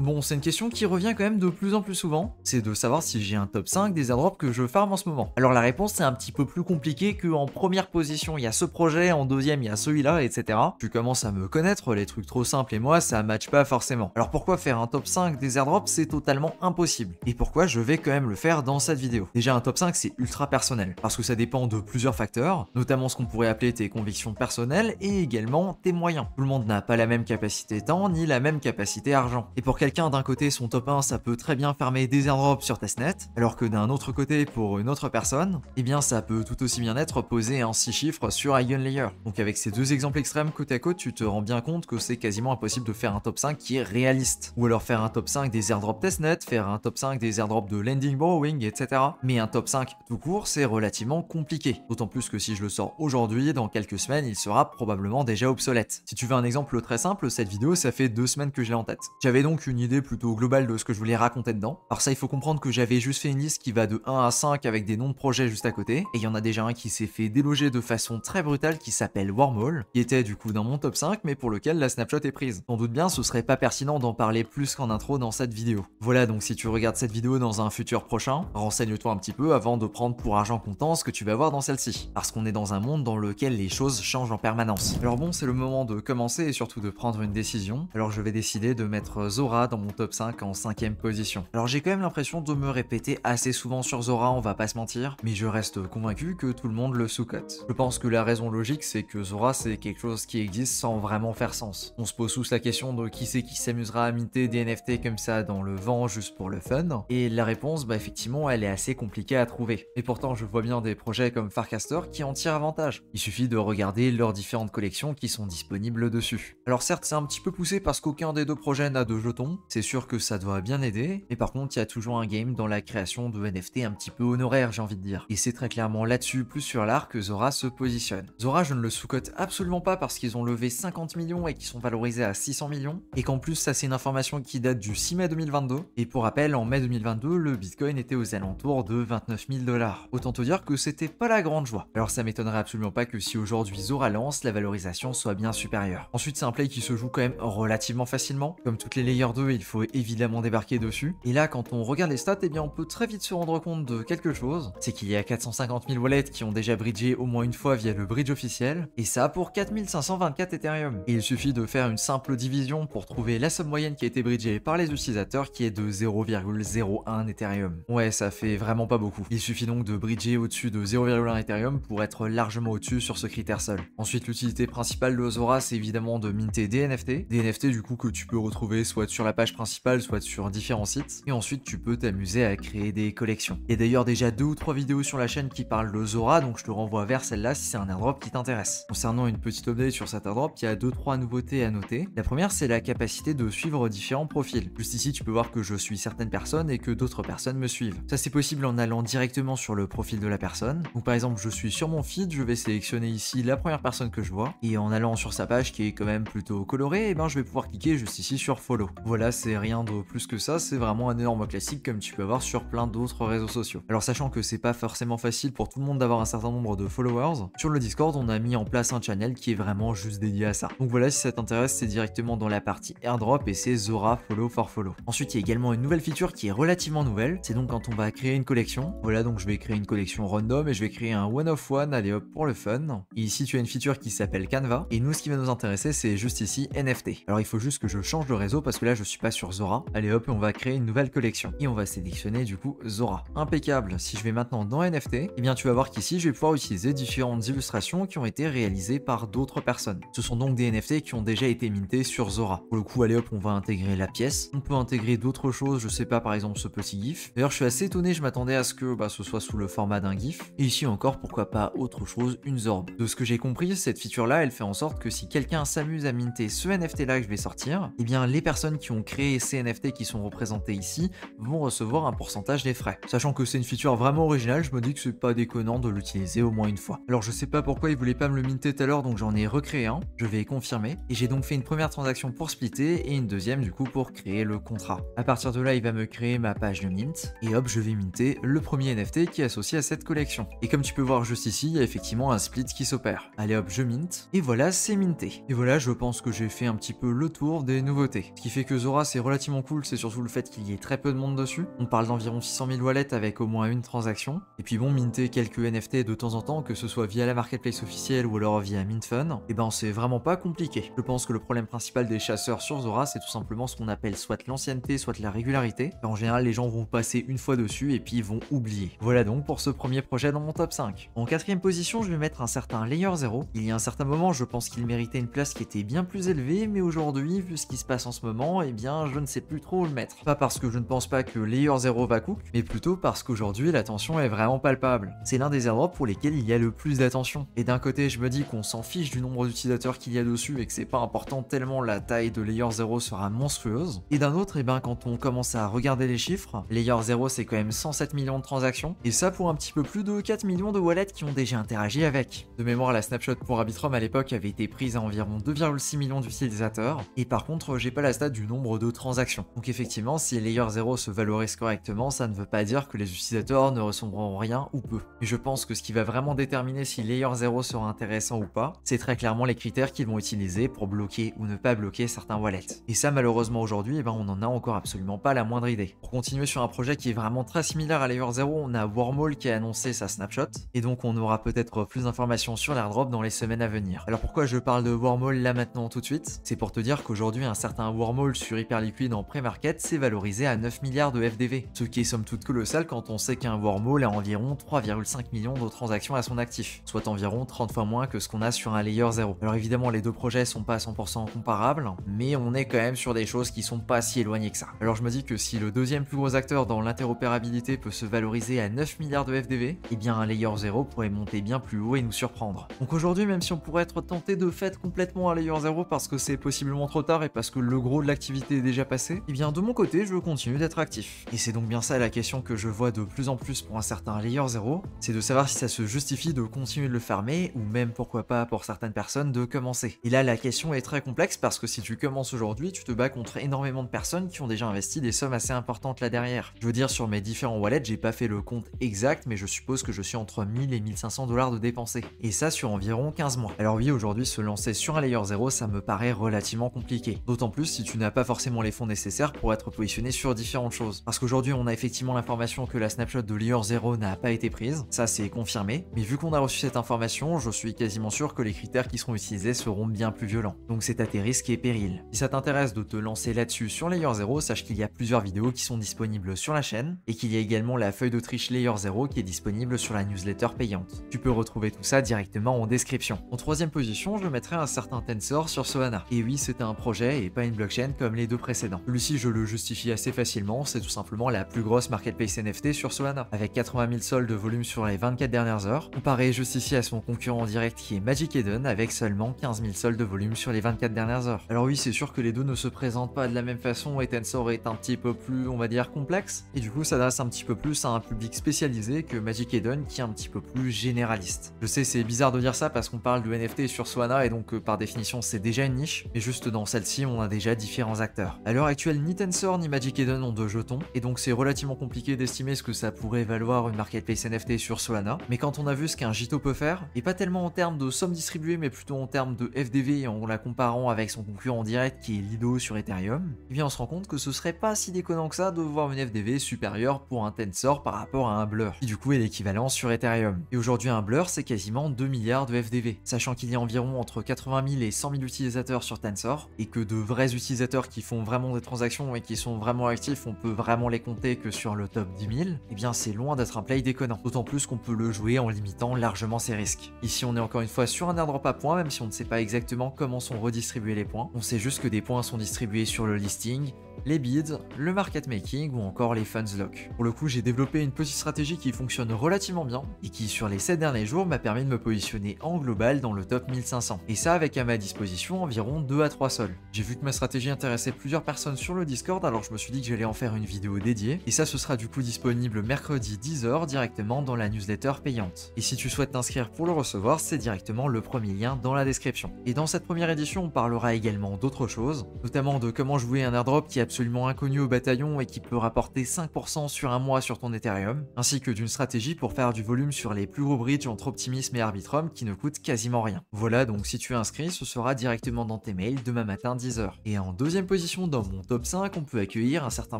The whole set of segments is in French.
Bon, c'est une question qui revient quand même de plus en plus souvent, c'est de savoir si j'ai un top 5 des airdrops que je farm en ce moment. Alors la réponse c'est un petit peu plus compliqué que en première position il y a ce projet, en deuxième il y a celui-là, etc. Tu commences à me connaître, les trucs trop simples et moi ça match pas forcément. Alors pourquoi faire un top 5 des airdrops, c'est totalement impossible. Et pourquoi je vais quand même le faire dans cette vidéo. Déjà un top 5 c'est ultra personnel, parce que ça dépend de plusieurs facteurs, notamment ce qu'on pourrait appeler tes convictions personnelles et également tes moyens. Tout le monde n'a pas la même capacité temps ni la même capacité argent. Et pour quelqu'un d'un côté son top 1 ça peut très bien farmer des airdrops sur testnet, alors que d'un autre côté pour une autre personne, eh bien ça peut tout aussi bien être posé en 6 chiffres sur Eigenlayer. Donc avec ces deux exemples extrêmes côte à côte, tu te rends bien compte que c'est quasiment impossible de faire un top 5 qui est réaliste. Ou alors faire un top 5 des airdrops testnet, faire un top 5 des airdrops de lending borrowing, etc. Mais un top 5 tout court c'est relativement compliqué. D'autant plus que si je le sors aujourd'hui, dans quelques semaines, il sera probablement déjà obsolète. Si tu veux un exemple très simple, cette vidéo ça fait 2 semaines que je l'ai en tête. J'avais donc une idée plutôt globale de ce que je voulais raconter dedans. Alors ça il faut comprendre que j'avais juste fait une liste qui va de 1 à 5 avec des noms de projets juste à côté, et il y en a déjà un qui s'est fait déloger de façon très brutale qui s'appelle Wormhole, qui était du coup dans mon top 5 mais pour lequel la snapshot est prise. T'en doute bien, ce serait pas pertinent d'en parler plus qu'en intro dans cette vidéo. Voilà, donc si tu regardes cette vidéo dans un futur prochain, renseigne-toi un petit peu avant de prendre pour argent comptant ce que tu vas voir dans celle-ci, parce qu'on est dans un monde dans lequel les choses changent en permanence. Alors bon, c'est le moment de commencer et surtout de prendre une décision. Alors je vais décider de mettre Zora dans mon top 5 en 5ème position. Alors j'ai quand même l'impression de me répéter assez souvent sur Zora, on va pas se mentir, mais je reste convaincu que tout le monde le sous-cote. Je pense que la raison logique c'est que Zora c'est quelque chose qui existe sans vraiment faire sens. On se pose tous la question de qui c'est qui s'amusera à minter des NFT comme ça dans le vent juste pour le fun, et la réponse bah effectivement elle est assez compliquée à trouver. Et pourtant je vois bien des projets comme Farcaster qui en tirent avantage. Il suffit de regarder leurs différentes collections qui sont disponibles dessus. Alors certes c'est un petit peu poussé parce qu'aucun des deux projets n'a de jetons, c'est sûr que ça doit bien aider, mais par contre il y a toujours un game dans la création de NFT un petit peu honoraire j'ai envie de dire. Et c'est très clairement là-dessus, plus sur l'art, que Zora se positionne. Zora je ne le sous-cote absolument pas parce qu'ils ont levé 50 millions et qu'ils sont valorisés à 600 millions, et qu'en plus ça c'est une information qui date du 6 mai 2022, et pour rappel en mai 2022 le bitcoin était aux alentours de 29 000 $. Autant te dire que c'était pas la grande joie. Alors ça m'étonnerait absolument pas que si aujourd'hui Zora lance, la valorisation soit bien supérieure. Ensuite c'est un play qui se joue quand même relativement facilement, comme toutes les layers 2 il faut évidemment débarquer dessus, et là quand on regarde les stats, eh bien on peut très vite se rendre compte de quelque chose, c'est qu'il y a 450 000 wallets qui ont déjà bridgé au moins une fois via le bridge officiel, et ça pour 4524 Ethereum. Et il suffit de faire une simple division pour trouver la somme moyenne qui a été bridgée par les utilisateurs qui est de 0,01 Ethereum. Ouais, ça fait vraiment pas beaucoup. Il suffit donc de bridger au-dessus de 0,1 Ethereum pour être largement au-dessus sur ce critère seul. Ensuite, l'utilité principale de Zora, c'est évidemment de minter des NFT. Des NFT du coup que tu peux retrouver soit sur la page principale, soit sur différents sites. Et ensuite, tu peux t'amuser à créer des collections. Il y a d'ailleurs déjà 2 ou 3 vidéos sur la chaîne qui parlent de Zora, donc je te renvoie vers celle-là si c'est un airdrop qui t'intéresse. Concernant une petite update sur cet airdrop, il y a 2-3 nouveautés à noter. La première, c'est la capacité de suivre différents profils. Juste ici, tu peux voir que je suis certaines personnes et que d'autres personnes me suivent. Ça, c'est possible en allant directement sur le profil de la personne. Donc par exemple, je suis sur mon feed, je vais sélectionner ici la première personne que je vois, et en allant sur sa page qui est quand même plutôt colorée, et ben je vais pouvoir cliquer juste ici sur follow. Voilà, c'est rien de plus que ça, c'est vraiment un énorme classique comme tu peux avoir sur plein d'autres réseaux sociaux. Alors sachant que c'est pas forcément facile pour tout le monde d'avoir un certain nombre de followers, sur le Discord on a mis en place un channel qui est vraiment juste dédié à ça. Donc voilà, si ça t'intéresse, c'est directement dans la partie airdrop et c'est Zora Follow for Follow. Ensuite il y a également une nouvelle feature qui est relativement nouvelle, c'est donc quand on va créer une collection. Voilà, donc je vais créer une collection random et je vais créer un one of one, allez hop, pour le fun. Et ici tu as une feature qui s'appelle Canva, et nous ce qui va nous intéresser c'est juste ici NFT. Alors il faut juste que je change de réseau parce que là je suis pas sur Zora. Allez hop, on va créer une nouvelle collection et on va sélectionner du coup Zora. Impeccable. Si je vais maintenant dans NFT, eh bien tu vas voir qu'ici je vais pouvoir utiliser différentes illustrations qui ont été réalisées par d'autres personnes. Ce sont donc des NFT qui ont déjà été mintés sur Zora. Pour le coup, allez hop, on va intégrer la pièce. On peut intégrer d'autres choses, je sais pas, par exemple ce petit gif. D'ailleurs je suis assez étonné, je m'attendais à ce que ce soit sous le format d'un gif. Et ici encore, pourquoi pas autre chose, une Zorb. De ce que j'ai compris, cette feature là elle fait en sorte que si quelqu'un s'amuse à minter ce NFT là que je vais sortir, eh bien les personnes qui ont créé ces NFT qui sont représentés ici vont recevoir un pourcentage des frais. Sachant que c'est une feature vraiment originale, je me dis que c'est pas déconnant de l'utiliser au moins une fois. Alors je sais pas pourquoi il voulait pas me le minter tout à l'heure, donc j'en ai recréé un, je vais confirmer, et j'ai donc fait une première transaction pour splitter et une deuxième du coup pour créer le contrat. À partir de là, il va me créer ma page de mint, et hop, je vais minter le premier NFT qui est associé à cette collection. Et comme tu peux voir juste ici, il y a effectivement un split qui s'opère. Allez hop, je mint, et voilà, c'est minté. Et voilà, je pense que j'ai fait un petit peu le tour des nouveautés. Ce qui fait que Zora Zora c'est relativement cool, c'est surtout le fait qu'il y ait très peu de monde dessus. On parle d'environ 600 000 wallets avec au moins une transaction. Et puis bon, minter quelques NFT de temps en temps, que ce soit via la marketplace officielle ou alors via Mintfun, et ben c'est vraiment pas compliqué. Je pense que le problème principal des chasseurs sur Zora, c'est tout simplement ce qu'on appelle soit l'ancienneté, soit la régularité. En général, les gens vont passer une fois dessus et puis ils vont oublier. Voilà donc pour ce premier projet dans mon top 5. En quatrième position, je vais mettre un certain Layer 0. Il y a un certain moment, je pense qu'il méritait une place qui était bien plus élevée, mais aujourd'hui, vu ce qui se passe en ce moment, eh bien, je ne sais plus trop où le mettre. Pas parce que je ne pense pas que Layer 0 va cook, mais plutôt parce qu'aujourd'hui, l'attention est vraiment palpable. C'est l'un des airdrops pour lesquels il y a le plus d'attention. Et d'un côté, je me dis qu'on s'en fiche du nombre d'utilisateurs qu'il y a dessus et que c'est pas important tellement la taille de Layer 0 sera monstrueuse. Et d'un autre, eh ben, quand on commence à regarder les chiffres, Layer 0 c'est quand même 107 millions de transactions, et ça pour un petit peu plus de 4 millions de wallets qui ont déjà interagi avec. De mémoire, la snapshot pour Arbitrum à l'époque avait été prise à environ 2,6 millions d'utilisateurs, et par contre, j'ai pas la stat du nombre de transactions. Donc effectivement, si Layer 0 se valorise correctement, ça ne veut pas dire que les utilisateurs ne recevront rien ou peu. Et je pense que ce qui va vraiment déterminer si Layer 0 sera intéressant ou pas, c'est très clairement les critères qu'ils vont utiliser pour bloquer ou ne pas bloquer certains wallets. Et ça, malheureusement aujourd'hui, eh ben, on en a encore absolument pas la moindre idée. Pour continuer sur un projet qui est vraiment très similaire à Layer 0, on a Wormhole qui a annoncé sa snapshot, et donc on aura peut-être plus d'informations sur l'airdrop dans les semaines à venir. Alors pourquoi je parle de Wormhole là maintenant tout de suite? C'est pour te dire qu'aujourd'hui un certain Wormhole sur Hyperliquid en pré-market s'est valorisé à 9 milliards de FDV, ce qui est somme toute colossal quand on sait qu'un Wormhole a environ 3,5 millions de transactions à son actif, soit environ 30 fois moins que ce qu'on a sur un Layer 0. Alors évidemment les deux projets sont pas à 100% comparables, mais on est quand même sur des choses qui sont pas si éloignées que ça. Alors je me dis que si le deuxième plus gros acteur dans l'interopérabilité peut se valoriser à 9 milliards de FDV, eh bien un Layer 0 pourrait monter bien plus haut et nous surprendre. Donc aujourd'hui, même si on pourrait être tenté de faire complètement un Layer 0 parce que c'est possiblement trop tard et parce que le gros de l'activité est déjà passé, eh bien de mon côté, je veux continuer d'être actif. Et c'est donc bien ça la question que je vois de plus en plus pour un certain Layer 0, c'est de savoir si ça se justifie de continuer de le farmer ou même pourquoi pas pour certaines personnes de commencer. Et là, la question est très complexe parce que si tu commences aujourd'hui, tu te bats contre énormément de personnes qui ont déjà investi des sommes assez importantes là derrière. Je veux dire, sur mes différents wallets, j'ai pas fait le compte exact, mais je suppose que je suis entre 1000 et 1500 $ de dépensés. Et ça sur environ 15 mois. Alors oui, aujourd'hui, se lancer sur un Layer 0, ça me paraît relativement compliqué. D'autant plus si tu n'as pas forcément les fonds nécessaires pour être positionné sur différentes choses. Parce qu'aujourd'hui, on a effectivement l'information que la snapshot de Layer 0 n'a pas été prise. Ça, c'est confirmé. Mais vu qu'on a reçu cette information, je suis quasiment sûr que les critères qui seront utilisés seront bien plus violents. Donc c'est à tes risques et périls. Si ça t'intéresse de te lancer là-dessus sur Layer 0, sache qu'il y a plusieurs vidéos qui sont disponibles sur la chaîne et qu'il y a également la feuille d'Autriche Layer 0 qui est disponible sur la newsletter payante. Tu peux retrouver tout ça directement en description. En troisième position, je mettrai un certain Tensor sur Solana. Et oui, c'était un projet et pas une blockchain comme les deux précédents. Celui-ci, je le justifie assez facilement, c'est tout simplement la plus grosse marketplace NFT sur Solana, avec 80 000 sols de volume sur les 24 dernières heures, comparé juste ici à son concurrent direct qui est Magic Eden avec seulement 15 000 sols de volume sur les 24 dernières heures. Alors oui, c'est sûr que les deux ne se présentent pas de la même façon et Tensor est un petit peu plus, on va dire, complexe, et du coup s'adresse un petit peu plus à un public spécialisé que Magic Eden qui est un petit peu plus généraliste. Je sais, c'est bizarre de dire ça parce qu'on parle de NFT sur Solana et donc par définition c'est déjà une niche, mais juste dans celle-ci on a déjà différents acteurs. À l'heure actuelle, ni Tensor ni Magic Eden ont de jetons, et donc c'est relativement compliqué d'estimer ce que ça pourrait valoir une marketplace NFT sur Solana, mais quand on a vu ce qu'un JITO peut faire, et pas tellement en termes de sommes distribuées mais plutôt en termes de FDV en la comparant avec son concurrent direct qui est Lido sur Ethereum, eh bien on se rend compte que ce serait pas si déconnant que ça de voir une FDV supérieure pour un Tensor par rapport à un Blur, qui du coup est l'équivalent sur Ethereum. Et aujourd'hui un Blur c'est quasiment 2 milliards de FDV, sachant qu'il y a environ entre 80 000 et 100 000 utilisateurs sur Tensor, et que de vrais utilisateurs qui font vraiment des transactions et qui sont vraiment actifs, on peut vraiment les compter que sur le top 10 000, eh bien c'est loin d'être un play déconnant, d'autant plus qu'on peut le jouer en limitant largement ses risques. Ici on est encore une fois sur un airdrop à points, même si on ne sait pas exactement comment sont redistribués les points, on sait juste que des points sont distribués sur le listing, les bids, le market making ou encore les funds lock. Pour le coup, j'ai développé une petite stratégie qui fonctionne relativement bien et qui sur les 7 derniers jours m'a permis de me positionner en global dans le top 1500. Et ça avec à ma disposition environ 2 à 3 sols. J'ai vu que ma stratégie intéressait plusieurs personnes sur le Discord, alors je me suis dit que j'allais en faire une vidéo dédiée, et ça ce sera du coup disponible mercredi 10h directement dans la newsletter payante. Et si tu souhaites t'inscrire pour le recevoir, c'est directement le premier lien dans la description. Et dans cette première édition, on parlera également d'autres choses, notamment de comment jouer un airdrop qui est absolument inconnu au bataillon et qui peut rapporter 5% sur un mois sur ton Ethereum, ainsi que d'une stratégie pour faire du volume sur les plus gros bridges entre Optimism et Arbitrum qui ne coûtent quasiment rien. Voilà, donc si tu es inscrit, ce sera directement dans tes mails demain matin 10h. Et en deuxième position dans mon top 5, on peut accueillir un certain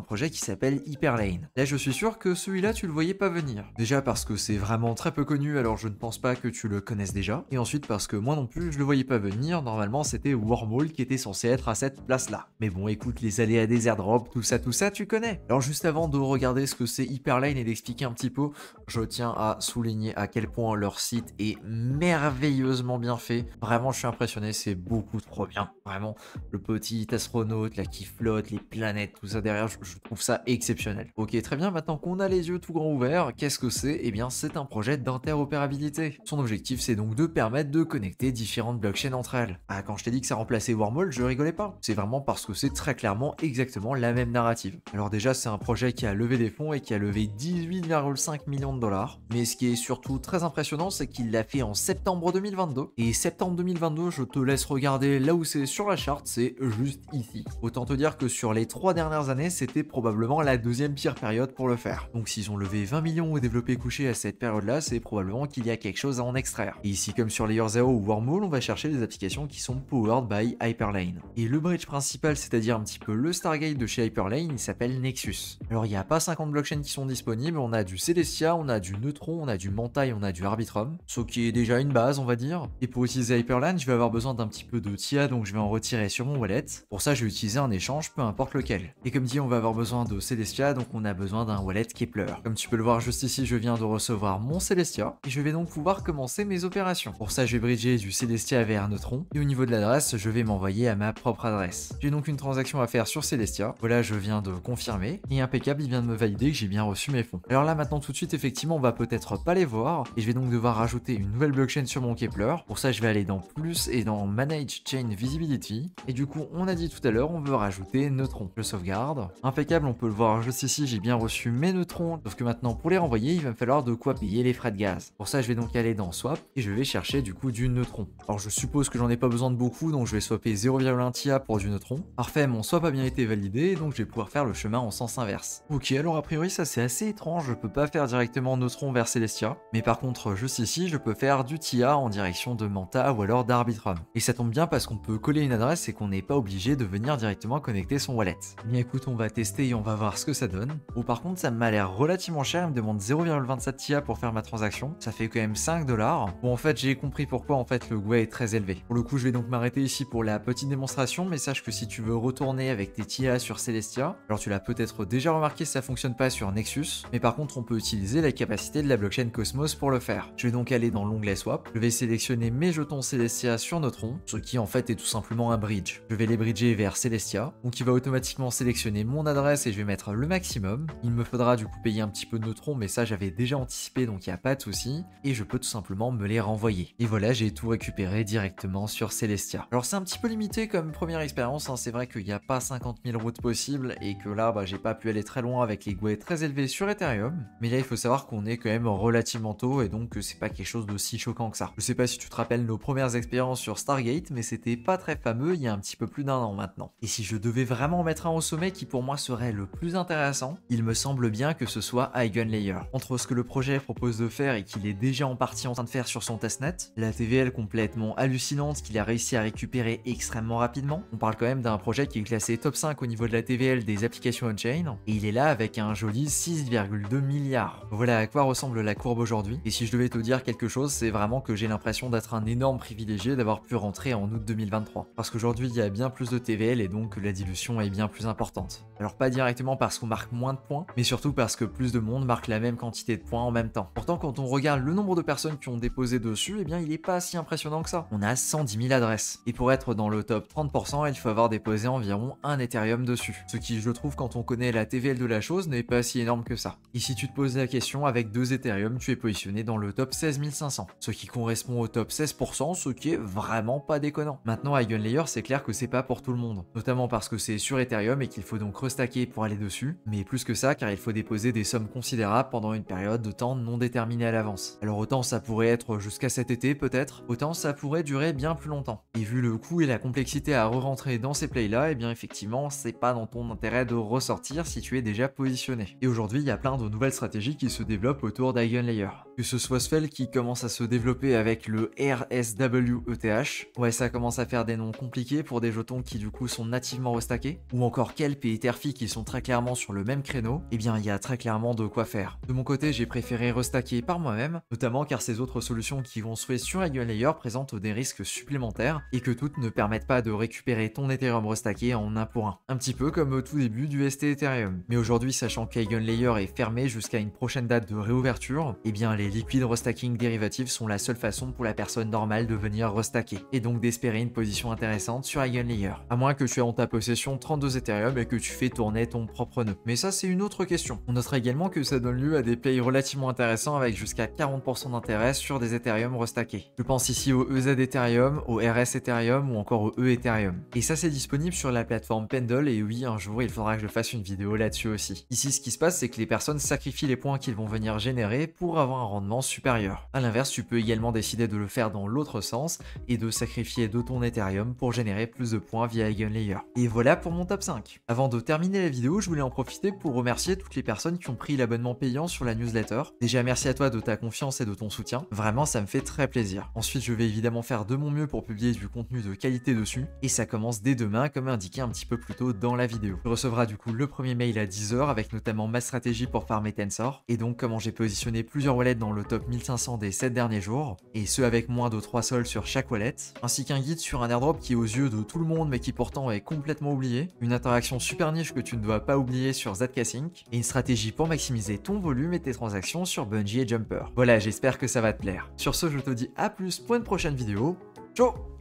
projet qui s'appelle Hyperlane. Là, je suis sûr que celui-là, tu le voyais pas venir. Déjà parce que c'est vraiment très peu connu, alors je ne pense pas que tu le connaisses déjà. Et ensuite parce que moi non plus, je le voyais pas venir. Normalement, c'était Wormhole qui était censé être à cette place-là. Mais bon, écoute, les aléas des airdrops, tout ça, tu connais. Alors juste avant de regarder ce que c'est Hyperlane et d'expliquer un petit peu, je tiens à souligner à quel point leur site est merveilleusement bien fait. Vraiment, je suis impressionné, c'est beaucoup trop bien. Vraiment, le petit astronaute là qui flotte, les planètes, tout ça derrière, je trouve ça exceptionnel. Ok, très bien, maintenant qu'on a les yeux tout grands ouverts, qu'est-ce que c'est? Eh bien, c'est un projet d'interopérabilité. Son objectif, c'est donc de permettre de connecter différentes blockchains entre elles. Ah, quand je t'ai dit que ça remplaçait Wormhole, je rigolais pas. C'est vraiment parce que c'est très clairement exactement la même narrative. Alors déjà, c'est un projet qui a levé des fonds et qui a levé 18,5 millions de dollars. Mais ce qui est surtout très impressionnant, c'est qu'il l'a fait en septembre 2022. Et septembre 2022, je te laisse regarder là où c'est sur la charte, c'est juste ici. Autant te dire que sur les 3 dernières années, c'était probablement la deuxième pire période pour le faire. Donc s'ils ont levé 20 millions au développé couché à cette période-là, c'est probablement qu'il y a quelque chose à en extraire. Et ici, comme sur Layer 0 ou Wormhole, on va chercher des applications qui sont powered by Hyperlane. Et le bridge principal, c'est-à-dire un petit peu le Stargate de chez Hyperlane, il s'appelle Nexus. Alors il n'y a pas 50 blockchains qui sont disponibles, on a du Celestia, on a du Neutron, on a du Manta et on a du Arbitrum, ce qui est déjà une base, on va dire. Et pour utiliser Hyperlane, je vais avoir besoin d'un petit peu de TIA, donc je vais en retirer sur mon wallet. Pour ça, je vais utiliser un échange, peu importe lequel. Et comme dit, on va avoir besoin de Celestia, donc on a besoin d'un wallet Kepler. Comme tu peux le voir juste ici, je viens de recevoir mon Celestia, et je vais donc pouvoir commencer mes opérations. Pour ça, je vais bridger du Celestia vers Neutron, et au niveau de l'adresse, je vais m'envoyer à ma propre adresse. J'ai donc une transaction à faire sur Celestia. Voilà, je viens de confirmer, et impeccable, il vient de me valider que j'ai bien reçu mes fonds. Alors là, maintenant, tout de suite, effectivement, on va peut-être pas les voir, et je vais donc devoir rajouter une nouvelle blockchain sur mon Kepler. Pour ça, je vais aller dans Plus et dans Manage Chain Visibility, et du coup, on a dit tout à l'heure, on veut rajouter Neutron. Je sauvegarde. Impeccable, on peut le voir juste ici, j'ai bien reçu mes neutrons, sauf que maintenant, pour les renvoyer, il va me falloir de quoi payer les frais de gaz. Pour ça, je vais donc aller dans Swap, et je vais chercher du coup du neutron. Alors, je suppose que j'en ai pas besoin de beaucoup, donc je vais swapper 0,1 TIA pour du neutron. Parfait, mon swap a bien été validé, donc je vais pouvoir faire le chemin en sens inverse. Ok, alors a priori, ça c'est assez étrange, je peux pas faire directement neutron vers Celestia, mais par contre, juste ici, je peux faire du TIA en direction de Manta ou alors d'Arbitrum. Et ça tombe bien parce qu'on peut coller une adresse et qu'on n'est pas obligé de venir directement connecter son wallet. Bien écoute, on va tester et on va voir ce que ça donne. Bon, par contre, ça m'a l'air relativement cher, il me demande 0,27 TIA pour faire ma transaction, ça fait quand même 5 $. Bon, en fait, j'ai compris pourquoi en fait le GUI est très élevé. Pour le coup, je vais donc m'arrêter ici pour la petite démonstration, mais sache que si tu veux retourner avec tes TIA sur Celestia, alors tu l'as peut-être déjà remarqué, ça fonctionne pas sur Nexus, mais par contre, on peut utiliser la capacité de la blockchain Cosmos pour le faire. Je vais donc aller dans l'onglet Swap, je vais sélectionner mes jetons Celestia sur Neutron, ce qui en fait est tout simplement un bridge. Je vais les bridger vers Celestia, donc il va automatiquement sélectionner mon adresse et je vais mettre le maximum. Il me faudra du coup payer un petit peu de neutrons, mais ça j'avais déjà anticipé, donc il n'y a pas de souci, et je peux tout simplement me les renvoyer. Et voilà, j'ai tout récupéré directement sur Celestia. Alors c'est un petit peu limité comme première expérience, hein. C'est vrai qu'il n'y a pas 50 000 routes possibles et que là j'ai pas pu aller très loin avec les GUI très élevés sur Ethereum, mais là il faut savoir qu'on est quand même relativement tôt et donc que c'est pas quelque chose de si choquant que ça. Je sais pas si tu te rappelles nos premières expériences sur Stargate, mais c'était pas très fameux il y a un petit peu plus d'un an maintenant. Et si je devais vraiment mettre un au sommet qui pour moi serait le plus intéressant, il me semble bien que ce soit Eigenlayer. Entre ce que le projet propose de faire et qu'il est déjà en partie en train de faire sur son testnet, la TVL complètement hallucinante qu'il a réussi à récupérer extrêmement rapidement, on parle quand même d'un projet qui est classé top 5 au niveau de la TVL des applications on-chain, et il est là avec un joli 6,2 milliards. Voilà à quoi ressemble la courbe aujourd'hui, et si je devais te dire quelque chose, c'est vraiment que j'ai l'impression d'être un énorme privilégié d'avoir pu rentrer en août 2023. Parce qu'aujourd'hui, il y a bien plus de TVL et donc la dilution est bien plus importante. Alors pas directement parce qu'on marque moins de points, mais surtout parce que plus de monde marque la même quantité de points en même temps. Pourtant, quand on regarde le nombre de personnes qui ont déposé dessus, eh bien il est pas si impressionnant que ça. On a 110 000 adresses. Et pour être dans le top 30%, il faut avoir déposé environ un Ethereum dessus. Ce qui, je trouve, quand on connaît la TVL de la chose, n'est pas si énorme que ça. Et si tu te poses la question, avec 2 Ethereum, tu es positionné dans le top 16 500. Ce qui correspond au top 16%, ce qui est vraiment pas déconnant. Maintenant, Eigenlayer, c'est clair que c'est pas pour tout le monde. Notamment parce que c'est sur Ethereum et qu'il faut donc restacker pour aller dessus. Mais plus que ça, car il faut déposer des sommes considérables pendant une période de temps non déterminée à l'avance. Alors autant ça pourrait être jusqu'à cet été peut-être, autant ça pourrait durer bien plus longtemps. Et vu le coût et la complexité à re-rentrer dans ces plays là, et bien effectivement c'est pas dans ton intérêt de ressortir si tu es déjà positionné. Et aujourd'hui, il y a plein de nouvelles stratégies qui se développent autour d'Eigenlayer. Que ce soit Svelte qui commence à se développer avec le RSWETH, ouais, ça commence à faire des noms compliqués pour des jetons qui du coup sont nativement restackés, ou encore Kelp et Etherfi qui sont très clairement sur le même créneau, eh bien il y a très clairement de quoi faire. De mon côté, j'ai préféré restacker par moi-même, notamment car ces autres solutions qui construisent sur Eigenlayer présentent des risques supplémentaires et que toutes ne permettent pas de récupérer ton Ethereum restacké en 1 pour 1. Un petit peu comme au tout début du ST Ethereum. Mais aujourd'hui, sachant qu'Eigenlayer est fermé jusqu'à une prochaine date de réouverture, eh bien les liquid restacking dérivatives sont la seule façon pour la personne normale de venir restacker, et donc d'espérer une position intéressante sur Eigenlayer. À moins que tu aies en ta possession 32 Ethereum et que tu fais tourner ton propre nœud. Mais ça, c'est une autre question. On notera également que ça donne lieu à des plays relativement intéressants avec jusqu'à 40% d'intérêt sur des Ethereum restackés. Je pense ici au EZ Ethereum, au RS Ethereum ou encore au E Ethereum. Et ça, c'est disponible sur la plateforme Pendle, et oui, un jour, il faudra que je fasse une vidéo là-dessus aussi. Ici, ce qui se passe, c'est que les personnes sacrifient les points qu'ils vont venir générer pour avoir un rendement supérieur. A l'inverse, tu peux également décider de le faire dans l'autre sens et de sacrifier de ton Ethereum pour générer plus de points via Eigenlayer. Et voilà pour mon top 5. Avant de terminer la vidéo, je voulais en profiter pour remercier toutes les personnes qui ont pris l'abonnement payant sur la newsletter. Déjà, merci à toi de ta confiance et de ton soutien. Vraiment, ça me fait très plaisir. Ensuite, je vais évidemment faire de mon mieux pour publier du contenu de qualité dessus. Et ça commence dès demain, comme indiqué un petit peu plus tôt dans la vidéo. Tu recevras du coup le premier mail à 10 h avec notamment ma stratégie pour farmer Tensor. Et donc, comment j'ai positionné plusieurs wallets dans le top 1500 des 7 derniers jours. Et ce avec moins de 3 sols sur chaque wallet. Ainsi qu'un guide sur un airdrop qui est aux yeux de tout le monde mais qui pourtant est complètement oublié. Une interaction super niche que tu ne dois pas oublier sur Zcash. Et une stratégie pour maximiser ton volume et tes transactions sur Bungie et Jumper. Voilà, j'espère que ça va te plaire. Sur ce, je te dis à plus pour une prochaine vidéo. Ciao!